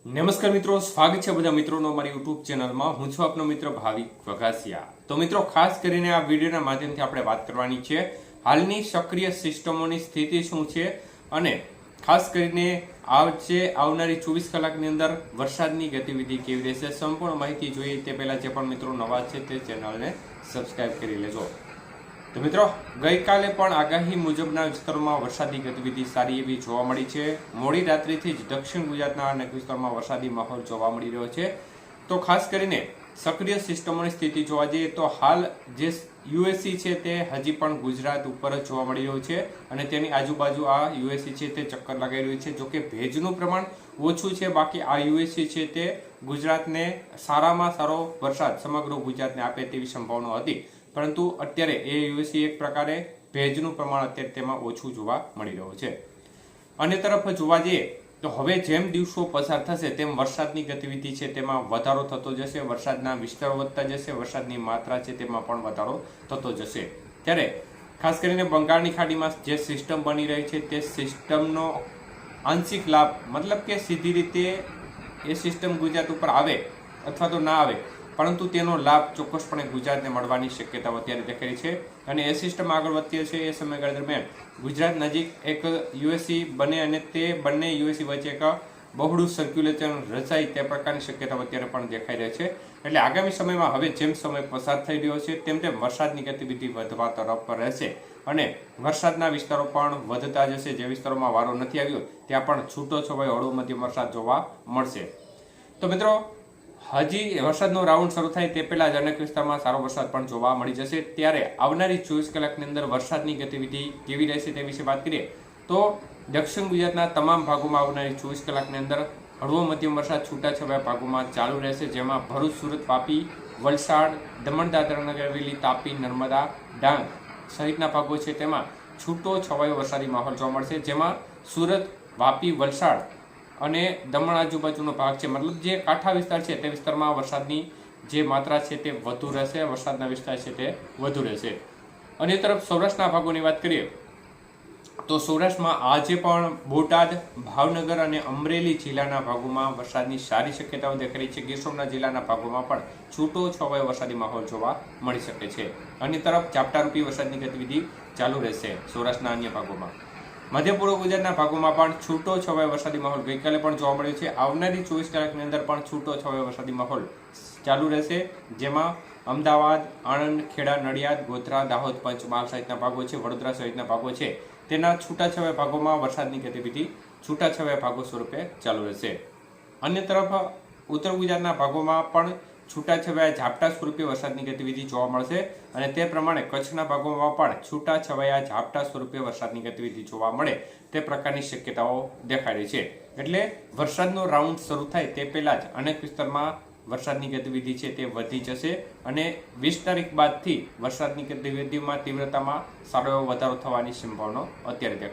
નમસ્કાર મિત્રો, સ્વાગત છે બધા મિત્રોનો અમારી યુટ્યુબ ચેનલમાં। હું છું આપનો મિત્ર ભાવિક વઘાસિયા। તો મિત્રો, ખાસ કરીને આ વિડીયોના માધ્યમથી આપણે વાત કરવાની છે હાલની સક્રિય સિસ્ટમોની સ્થિતિ શું છે અને ખાસ કરીને આવનારી 24 કલાકની અંદર વરસાદની ગતિવિધિ કેવી રહેશે। સંપૂર્ણ માહિતી જોઈએ તે પહેલા જે પણ મિત્રો નવા છે તે ચેનલને સબસ્ક્રાઇબ કરી લેજો। તો મિત્રો, ગઈકાલે પણ આગાહી મુજબના વિસ્તારોમાં વરસાદી ગતિવિધિ સારી એવી જોવા મળી છે। મોડી રાત્રિથી જ દક્ષિણ ગુજરાતના અનેક વિસ્તારોમાં વરસાદી માહોલ જોવા મળી રહ્યો છે। તો ખાસ કરીને સક્રિય સિસ્ટમોની સ્થિતિ જોવા જઈએ તો હાલ જે યુએસસી છે તે હજી પણ ગુજરાત ઉપર જ જોવા મળી રહ્યું છે અને તેની આજુબાજુ આ યુએસસી છે તે ચક્કર લગાવી રહ્યું છે। જોકે ભેજનું પ્રમાણ ઓછું છે, બાકી આ યુએસસી છે તે ગુજરાતને સારામાં સારો વરસાદ સમગ્ર ગુજરાતને આપે તેવી સંભાવના હતી, પરંતુ અત્યારે એ યુએસસી એક પ્રકારે ભેજનું પ્રમાણ અત્યારે તેમાં ઓછું જોવા મળી રહ્યું છે। અન્ય તરફ જોવા જઈએ તો હવે જેમ દિવસો પસાર થશે તેમ વરસાદની ગતિવિધિ છે તેમાં વધારો થતો જશે, વરસાદના વિસ્તારો વધતા જશે, વરસાદની માત્રા છે તેમાં પણ વધારો થતો જશે। ત્યારે ખાસ કરીને બંગાળની ખાડીમાં જે સિસ્ટમ બની રહી છે તે સિસ્ટમનો આંશિક લાભ, મતલબ કે સીધી રીતે એ સિસ્ટમ ગુજરાત ઉપર આવે અથવા તો ના આવે, પરંતુ તેનો લાભ ચોક્કસપણે ગુજરાતને મળવાની શક્યતાઓ અત્યારે દેખાઈ છે અને એ સિસ્ટમ આગળ વધતી હશે એ સમયગાળા દરમિયાન ગુજરાત નજીક એક યુએસસી બને અને તે બંને યુએસસી વચ્ચે એક બહોળું સર્ક્યુલેશન રચાય તે પ્રકારની શક્યતાઓ અત્યારે પણ દેખાઈ રહી છે। એટલે આગામી સમયમાં હવે જેમ સમય પસાર થઈ રહ્યો છે તેમ તેમ વરસાદની ગતિવિધિ વધવા તરફ રહેશે અને વરસાદના વિસ્તારો પણ વધતા જશે। જે વિસ્તારોમાં વારો નથી આવ્યો ત્યાં પણ છૂટો છવાયો હળવો મધ્યમ વરસાદ જોવા મળશે। તો મિત્રો, હજી વરસાદનો રાઉન્ડ શરૂ થાય તે પહેલા જ અનેક વિસ્તારમાં સારો વરસાદ પણ જોવા મળી જશે। ત્યારે આવનારી 24 કલાકની અંદર વરસાદની ગતિવિધિ કેવી રહેશે તે વિશે વાત કરીએ તો દક્ષિણ ગુજરાતના તમામ ભાગોમાં આવનારી 24 કલાકની અંદર હળવો મધ્યમ વરસાદ છૂટાછવાયા ભાગોમાં ચાલુ રહેશે, જેમાં ભરૂચ, સુરત, વાપી, વલસાડ, દમણ, દાદરા નગર હવેલી, તાપી, નર્મદા, ડાંગ સહિતના ભાગો છે તેમાં છૂટો છવાયો વરસાદી માહોલ જોવા મળશે, જેમાં સુરત, વાપી, વલસાડ અને દમણ આજુબાજુનો ભાગ છે, મતલબ જે કાંઠા વિસ્તાર છે તે વિસ્તારમાં વરસાદની જે માત્રા છે તે વધુ રહેશે, વરસાદના વિસ્તાર છે તે વધુ રહેશે। અન્ય તરફ સૌરાષ્ટ્રના ભાગોની વાત કરીએ તો સૌરાષ્ટ્રમાં આજે પણ બોટાદ, ભાવનગર અને અમરેલી જિલ્લાના ભાગોમાં વરસાદની સારી શક્યતાઓ દેખાઈ છે। ગીર સોમનાથ જિલ્લાના ભાગોમાં પણ છૂટો છવાયો વરસાદી માહોલ જોવા મળી શકે છે। અન્ય તરફ ઝાપટારૂપી વરસાદની ગતિવિધિ ચાલુ રહેશે સૌરાષ્ટ્રના અન્ય ભાગોમાં। મધ્ય પૂર્વ ગુજરાતના ભાગોમાં પણ છૂટો છવાયો વરસાદી માહોલ ગઈકાલે પણ જોવા મળ્યો છે। આવનારી 24 કલાકની અંદર પણ છૂટો છવાયો વરસાદી માહોલ ચાલુ રહેશે, જેમાં અમદાવાદ, આણંદ, ખેડા, નડિયાદ, ગોધરા, દાહોદ, પંચમહાલ સહિતના ભાગો છે, વડોદરા સહિતના ભાગો છે તેના છૂટાછવાયા ભાગોમાં વરસાદની ગતિવિધિ છૂટાછવાયા ભાગો સ્વરૂપે ચાલુ રહેશે। અન્ય તરફ ઉત્તર ગુજરાતના ભાગોમાં પણ છૂટાછવાયા ઝાપટા સ્વરૂપે વરસાદની ગતિવિધિ જોવા મળશે અને તે પ્રમાણે કચ્છના ભાગોમાં પણ છૂટાછવાયા ઝાપટા સ્વરૂપે વરસાદની ગતિવિધિ જોવા મળે તે પ્રકારની શક્યતાઓ દેખાઈ રહી છે। એટલે વરસાદનો રાઉન્ડ શરૂ થાય તે પહેલા જ અનેક વિસ્તારમાં વરસાદની ગતિવિધિ છે તે વધી જશે અને 20 તારીખ બાદથી વરસાદની ગતિવિધિમાં તીવ્રતામાં સારો એવો વધારો થવાની સંભાવના અત્યારે દેખાય